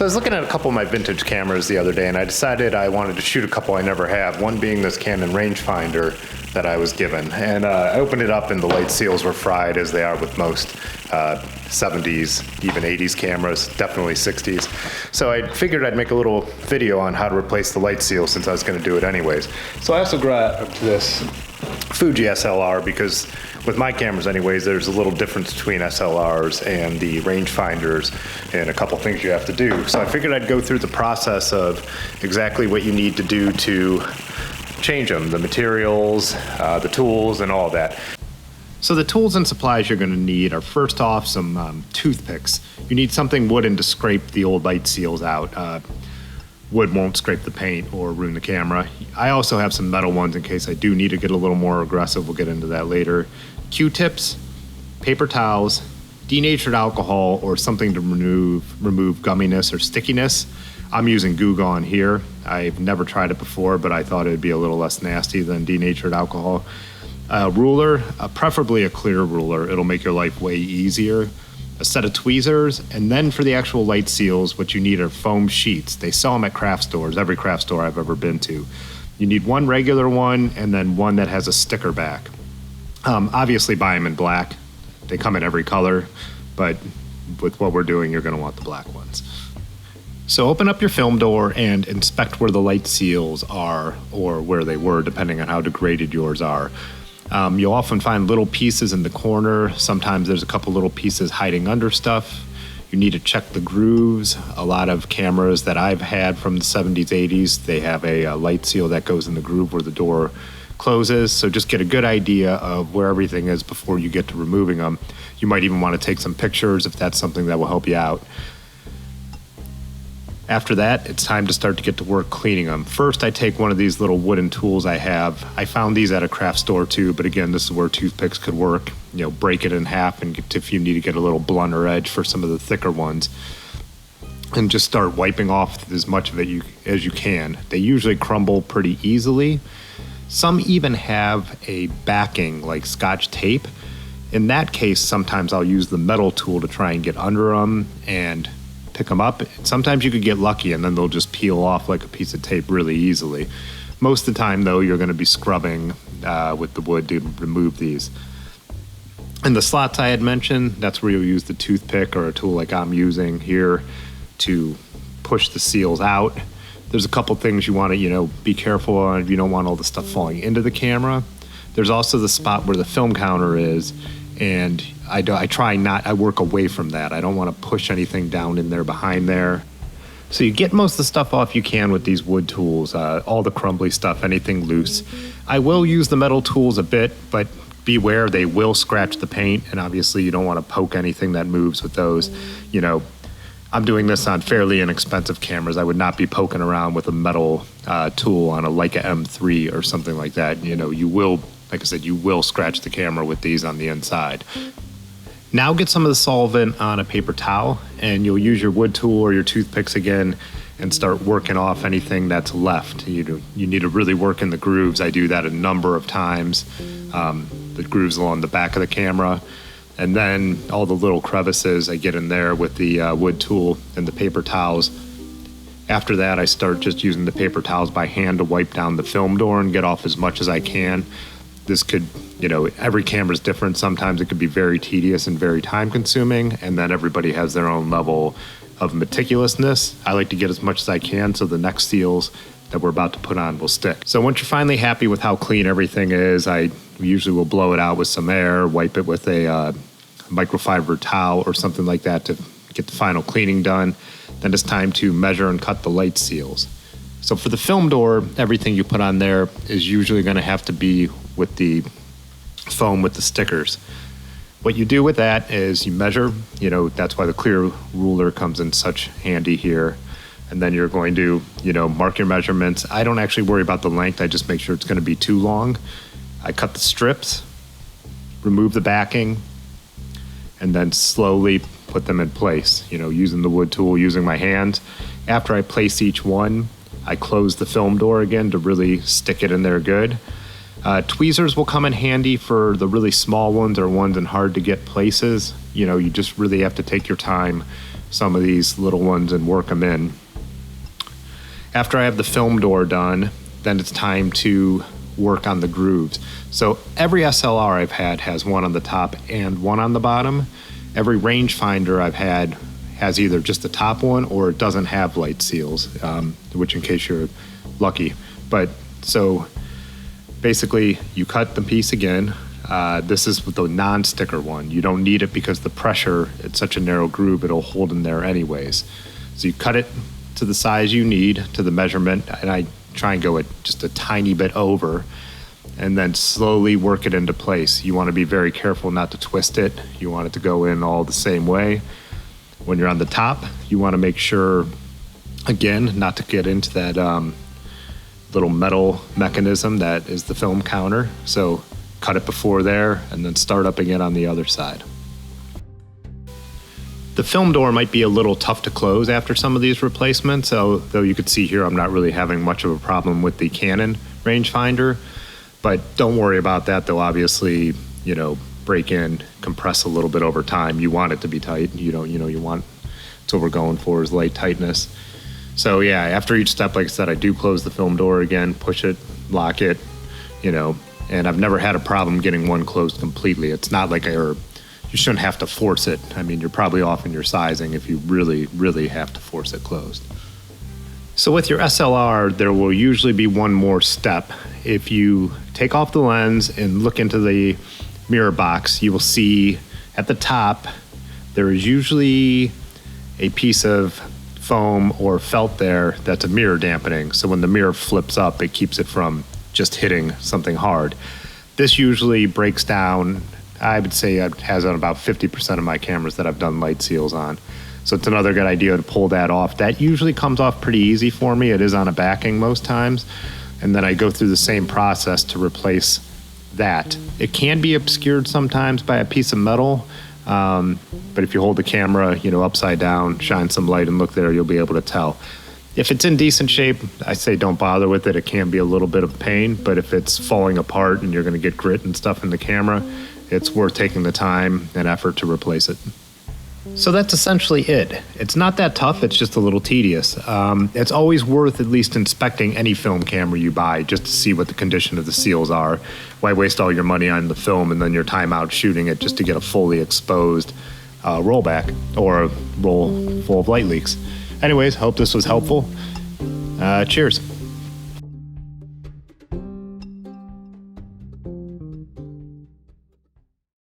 So I was looking at a couple of my vintage cameras the other day, and I decided I wanted to shoot a couple I never have, one being this Canon rangefinder that I was given. And I opened it up and the light seals were fried, as they are with most 70s, even 80s cameras, definitely 60s. So I figured I'd make a little video on how to replace the light seal since I was going to do it anyways. So I also grabbed this Fuji SLR because with my cameras anyways, there's a little difference between SLRs and the rangefinders and a couple things you have to do. So I figured I'd go through the process of exactly what you need to do to change them, the materials, the tools, and all that. So the tools and supplies you're going to need are first off some toothpicks. You need something wooden to scrape the old light seals out. Wood won't scrape the paint or ruin the camera. I also have some metal ones in case I do need to get a little more aggressive. We'll get into that later. Q-tips, paper towels, denatured alcohol, or something to remove gumminess or stickiness. I'm using Goo Gone here. I've never tried it before, but I thought it would be a little less nasty than denatured alcohol. A ruler, preferably a clear ruler. It'll make your life way easier. A set of tweezers, and then for the actual light seals, what you need are foam sheets. They sell them at craft stores, every craft store I've ever been to. You need one regular one, and then one that has a sticker back. Obviously buy them in black. They come in every color, but with what we're doing, you're gonna want the black ones. So open up your film door and inspect where the light seals are, or where they were, depending on how degraded yours are. You'll often find little pieces in the corner. Sometimes there's a couple little pieces hiding under stuff. You need to check the grooves. A lot of cameras that I've had from the 70s, 80s, they have a light seal that goes in the groove where the door closes. So just get a good idea of where everything is before you get to removing them. You might even want to take some pictures if that's something that will help you out. After that, it's time to start to get to work cleaning them. First, I take one of these little wooden tools I have. I found these at a craft store too, but again, this is where toothpicks could work. You know, break it in half and get, if you need to get a little blunter edge for some of the thicker ones. And just start wiping off as much of it as you can. They usually crumble pretty easily. Some even have a backing like Scotch tape. In that case, sometimes I'll use the metal tool to try and get under them and pick them up. Sometimes you could get lucky and then they'll just peel off like a piece of tape really easily. Most of the time though, you're going to be scrubbing with the wood to remove these. And the slots I had mentioned, that's where you'll use the toothpick or a tool like I'm using here to push the seals out. There's a couple things you want to, be careful on. You don't want all the stuff falling into the camera. There's also the spot where the film counter is, and I work away from that. I don't want to push anything down in there behind there. So you get most of the stuff off you can with these wood tools, all the crumbly stuff, anything loose. I will use the metal tools a bit, but beware, they will scratch the paint, and obviously you don't want to poke anything that moves with those. I'm doing this on fairly inexpensive cameras. I would not be poking around with a metal tool on a Leica M3 or something like that. You will, like I said, you will scratch the camera with these on the inside. Now get some of the solvent on a paper towel, and you'll use your wood tool or your toothpicks again and start working off anything that's left. You need to really work in the grooves. I do that a number of times. The grooves along the back of the camera. And then all the little crevices, I get in there with the wood tool and the paper towels. After that, I start just using the paper towels by hand to wipe down the film door and get off as much as I can. This could, every camera is different. Sometimes it could be very tedious and very time consuming, and then everybody has their own level of meticulousness. I like to get as much as I can so the next seals that we're about to put on will stick. So once you're finally happy with how clean everything is, I usually will blow it out with some air, wipe it with a microfiber towel or something like that to get the final cleaning done. Then it's time to measure and cut the light seals. So for the film door, everything you put on there is usually going to have to be with the foam with the stickers. What you do with that is you measure, that's why the clear ruler comes in such handy here. And then you're going to, mark your measurements. I don't actually worry about the length. I just make sure it's going to be too long. I cut the strips, remove the backing, and then slowly put them in place, using the wood tool, using my hands. After I place each one, I close the film door again to really stick it in there good. Tweezers will come in handy for the really small ones or ones in hard to get places. You just really have to take your time some of these little ones and work them in. After I have the film door done, then it's time to work on the grooves. So every SLR I've had has one on the top and one on the bottom. Every rangefinder I've had has either just the top one or it doesn't have light seals, which in case you're lucky. But so basically you cut the piece again. This is the non-sticker one. You don't need it because the pressure, it's such a narrow groove, it'll hold in there anyways. So you cut it to the size you need, to the measurement, and I try and go it just a tiny bit over, and then slowly work it into place. You want to be very careful not to twist it. You want it to go in all the same way. When you're on the top, you want to make sure, again, not to get into that little metal mechanism that is the film counter. So cut it before there and then start up again on the other side. The film door might be a little tough to close after some of these replacements, though you could see here I'm not really having much of a problem with the Canon rangefinder, but don't worry about that. They'll obviously, break in, compress a little bit over time. You want it to be tight. You want, that's what we're going for, is light tightness. So yeah, after each step, like I said, I do close the film door again, push it, lock it, and I've never had a problem getting one closed completely. It's not like you shouldn't have to force it. I mean, you're probably off in your sizing if you really, really have to force it closed. So with your SLR, there will usually be one more step. If you take off the lens and look into the mirror box, you will see at the top, there is usually a piece of foam or felt there that's a mirror dampening. So when the mirror flips up, it keeps it from just hitting something hard. This usually breaks down, I would say it has on about 50% of my cameras that I've done light seals on. So it's another good idea to pull that off. That usually comes off pretty easy for me. It is on a backing most times. And then I go through the same process to replace that. It can be obscured sometimes by a piece of metal, but if you hold the camera, upside down, shine some light and look there, you'll be able to tell. If it's in decent shape, I say don't bother with it. It can be a little bit of pain, but if it's falling apart and you're going to get grit and stuff in the camera, it's worth taking the time and effort to replace it. So that's essentially it. It's not that tough, it's just a little tedious. It's always worth at least inspecting any film camera you buy just to see what the condition of the seals are. Why waste all your money on the film and then your time out shooting it just to get a fully exposed rollback or a roll full of light leaks? Anyways, hope this was helpful. Cheers.